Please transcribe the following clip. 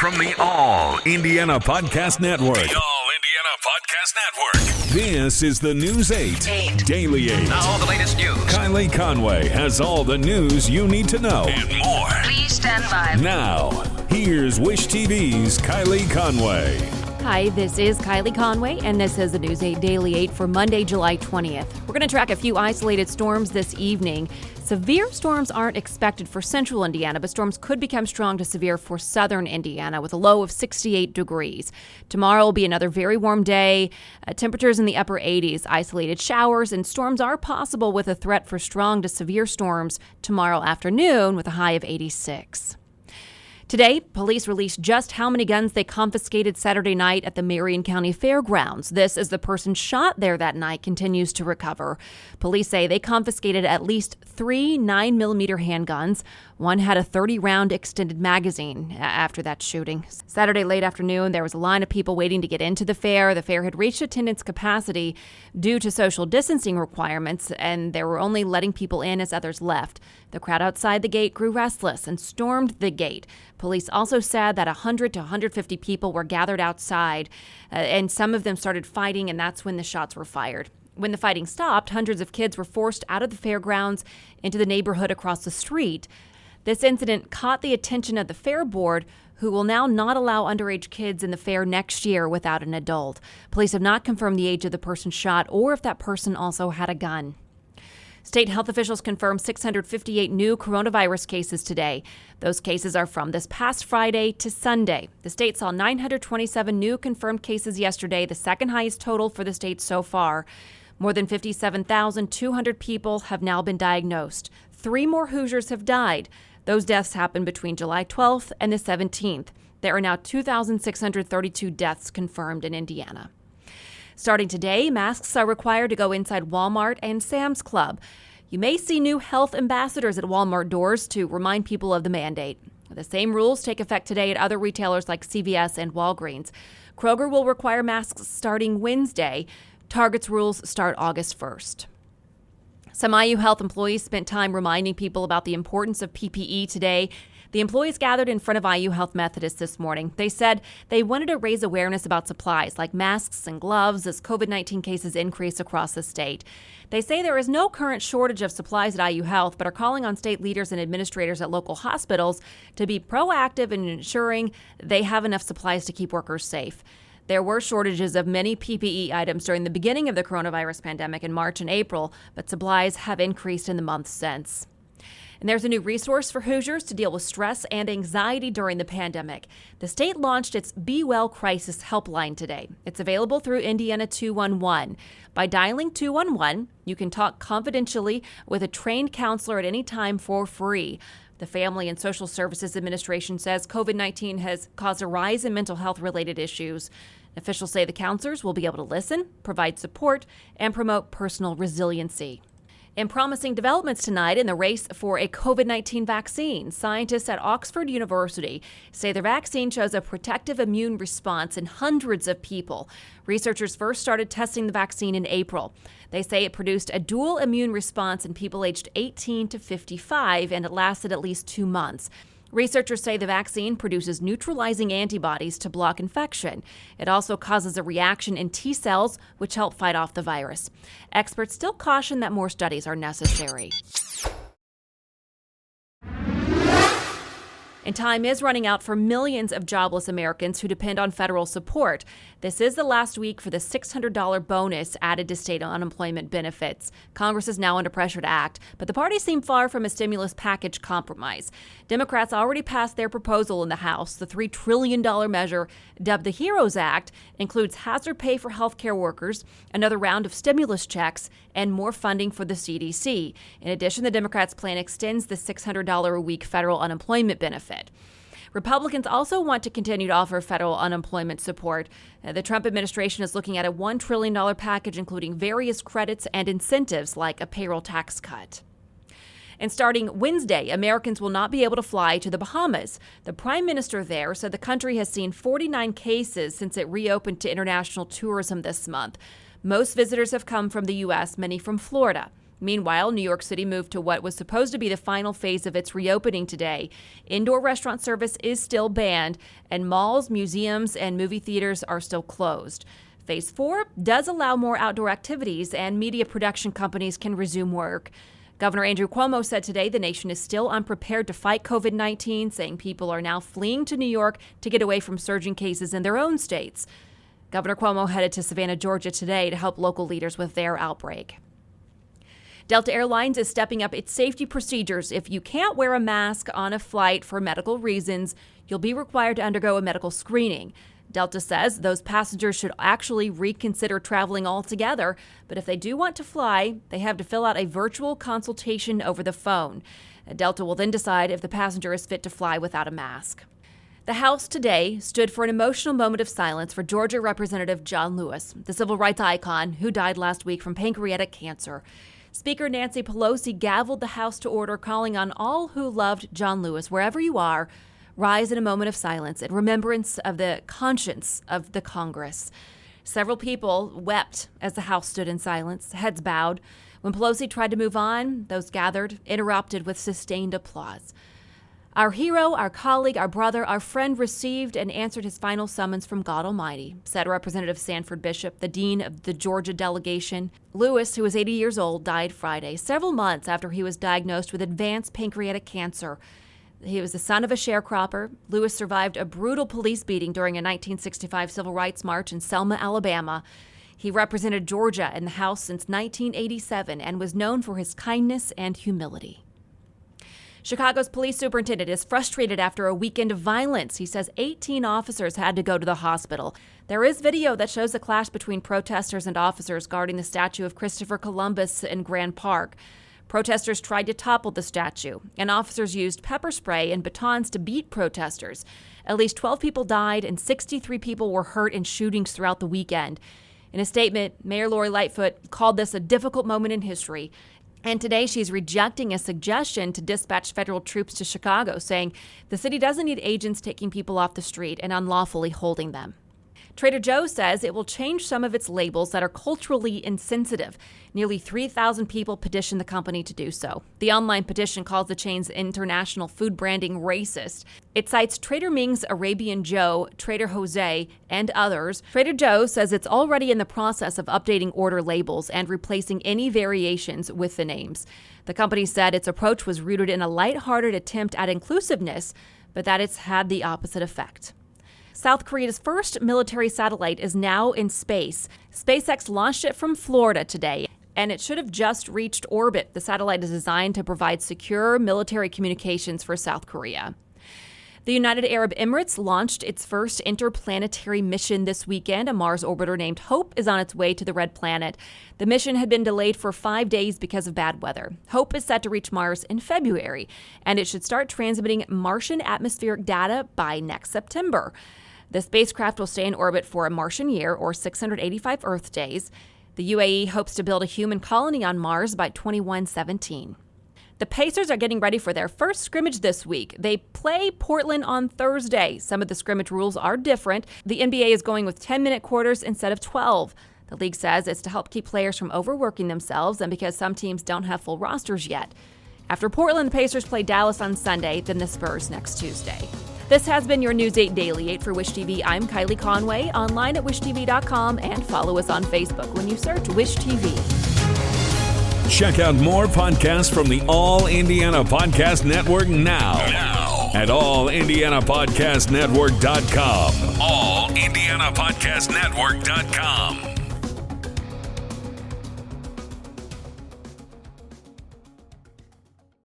From the All Indiana Podcast Network. The All Indiana Podcast Network. This is the News 8 Daily 8. Now the latest news. Kylie Conway has all the news you need to know. And more. Please stand by. Now, here's Wish TV's Kylie Conway. Hi, this is Kylie Conway, and this is the News 8 Daily 8 for Monday, July 20th. We're going to track a few isolated storms this evening. Severe storms aren't expected for central Indiana, but storms could become strong to severe for southern Indiana with a low of 68 degrees. Tomorrow will be another very warm day. Temperatures in the upper 80s, isolated showers, and storms are possible with a threat for strong to severe storms tomorrow afternoon with a high of 86. Today, police released just how many guns they confiscated Saturday night at the Marion County Fairgrounds. This, as the person shot there that night continues to recover. Police say they confiscated at least 3 9mm handguns. One had a 30-round extended magazine after that shooting. Saturday late afternoon, there was a line of people waiting to get into the fair. The fair had reached attendance capacity due to social distancing requirements, and they were only letting people in as others left. The crowd outside the gate grew restless and stormed the gate. Police also said that 100 to 150 people were gathered outside, and some of them started fighting, and that's when the shots were fired. When the fighting stopped, hundreds of kids were forced out of the fairgrounds into the neighborhood across the street. This incident caught the attention of the fair board, who will now not allow underage kids in the fair next year without an adult. Police have not confirmed the age of the person shot or if that person also had a gun. State health officials confirmed 658 new coronavirus cases today. Those cases are from this past Friday to Sunday. The state saw 927 new confirmed cases yesterday, the second highest total for the state so far. More than 57,200 people have now been diagnosed. 3 more Hoosiers have died. Those deaths happened between July 12th and the 17th. There are now 2,632 deaths confirmed in Indiana. Starting today, masks are required to go inside Walmart and Sam's Club. You may see new health ambassadors at Walmart doors to remind people of the mandate. The same rules take effect today at other retailers like CVS and Walgreens. Kroger will require masks starting Wednesday. Target's rules start August 1st. Some IU Health employees spent time reminding people about the importance of PPE today. The employees gathered in front of IU Health Methodist this morning. They said they wanted to raise awareness about supplies like masks and gloves as COVID-19 cases increase across the state. They say there is no current shortage of supplies at IU Health, but are calling on state leaders and administrators at local hospitals to be proactive in ensuring they have enough supplies to keep workers safe. There were shortages of many PPE items during the beginning of the coronavirus pandemic in March and April, but supplies have increased in the months since. And there's a new resource for Hoosiers to deal with stress and anxiety during the pandemic. The state launched its Be Well Crisis Helpline today. It's available through Indiana 211. By dialing 211, you can talk confidentially with a trained counselor at any time for free. The Family and Social Services Administration says COVID-19 has caused a rise in mental health-related issues. Officials say the counselors will be able to listen, provide support, and promote personal resiliency. In promising developments tonight in the race for a COVID-19 vaccine, scientists at Oxford University say their vaccine shows a protective immune response in hundreds of people. Researchers first started testing the vaccine in April. They say it produced a dual immune response in people aged 18 to 55, and it lasted at least 2 months. Researchers say the vaccine produces neutralizing antibodies to block infection. It also causes a reaction in T cells, which help fight off the virus. Experts still caution that more studies are necessary. And time is running out for millions of jobless Americans who depend on federal support. This is the last week for the $600 bonus added to state unemployment benefits. Congress is now under pressure to act, but the parties seem far from a stimulus package compromise. Democrats already passed their proposal in the House. The $3 trillion measure, dubbed the HEROES Act, includes hazard pay for healthcare workers, another round of stimulus checks, and more funding for the CDC. In addition, the Democrats' plan extends the $600 a week federal unemployment benefit. Republicans also want to continue to offer federal unemployment support. The Trump administration is looking at a $1 trillion package, including various credits and incentives like a payroll tax cut. And starting Wednesday, Americans will not be able to fly to the Bahamas. The prime minister there said the country has seen 49 cases since it reopened to international tourism this month. Most visitors have come from the U.S., many from Florida. Meanwhile, New York City moved to what was supposed to be the final phase of its reopening today. Indoor restaurant service is still banned, and malls, museums, and movie theaters are still closed. Phase 4 does allow more outdoor activities, and media production companies can resume work. Governor Andrew Cuomo said today the nation is still unprepared to fight COVID-19, saying people are now fleeing to New York to get away from surging cases in their own states. Governor Cuomo headed to Savannah, Georgia today to help local leaders with their outbreak. Delta Airlines is stepping up its safety procedures. If you can't wear a mask on a flight for medical reasons, you'll be required to undergo a medical screening. Delta says those passengers should actually reconsider traveling altogether, but if they do want to fly, they have to fill out a virtual consultation over the phone. Delta will then decide if the passenger is fit to fly without a mask. The House today stood for an emotional moment of silence for Georgia Representative John Lewis, the civil rights icon who died last week from pancreatic cancer. Speaker Nancy Pelosi gavelled the House to order, calling on all who loved John Lewis, wherever you are, rise in a moment of silence in remembrance of the conscience of the Congress. Several people wept as the House stood in silence, heads bowed. When Pelosi tried to move on, those gathered interrupted with sustained applause. Our hero, our colleague, our brother, our friend received and answered his final summons from God Almighty, said Representative Sanford Bishop, the dean of the Georgia delegation. Lewis, who was 80 years old, died Friday, several months after he was diagnosed with advanced pancreatic cancer. He was the son of a sharecropper. Lewis survived a brutal police beating during a 1965 civil rights march in Selma, Alabama. He represented Georgia in the House since 1987 and was known for his kindness and humility. Chicago's police superintendent is frustrated after a weekend of violence. He says 18 officers had to go to the hospital. There is video that shows a clash between protesters and officers guarding the statue of Christopher Columbus in Grand Park. Protesters tried to topple the statue, and officers used pepper spray and batons to beat protesters. At least 12 people died and 63 people were hurt in shootings throughout the weekend. In a statement, Mayor Lori Lightfoot called this a difficult moment in history. And today she's rejecting a suggestion to dispatch federal troops to Chicago, saying the city doesn't need agents taking people off the street and unlawfully holding them. Trader Joe's says it will change some of its labels that are culturally insensitive. Nearly 3,000 people petitioned the company to do so. The online petition calls the chain's international food branding racist. It cites Trader Ming's Arabian Joe, Trader Jose, and others. Trader Joe says it's already in the process of updating order labels and replacing any variations with the names. The company said its approach was rooted in a lighthearted attempt at inclusiveness, but that it's had the opposite effect. South Korea's first military satellite is now in space. SpaceX launched it from Florida today, and it should have just reached orbit. The satellite is designed to provide secure military communications for South Korea. The United Arab Emirates launched its first interplanetary mission this weekend. A Mars orbiter named Hope is on its way to the Red Planet. The mission had been delayed for 5 days because of bad weather. Hope is set to reach Mars in February, and it should start transmitting Martian atmospheric data by next September. The spacecraft will stay in orbit for a Martian year, or 685 Earth days. The UAE hopes to build a human colony on Mars by 2117. The Pacers are getting ready for their first scrimmage this week. They play Portland on Thursday. Some of the scrimmage rules are different. The NBA is going with 10-minute quarters instead of 12. The league says it's to help keep players from overworking themselves and because some teams don't have full rosters yet. After Portland, the Pacers play Dallas on Sunday, then the Spurs next Tuesday. This has been your News 8 Daily 8 for Wish TV. I'm Kylie Conway, online at wishtv.com, and follow us on Facebook when you search Wish TV. Check out more podcasts from the All Indiana Podcast Network now at allindianapodcastnetwork.com. allindianapodcastnetwork.com.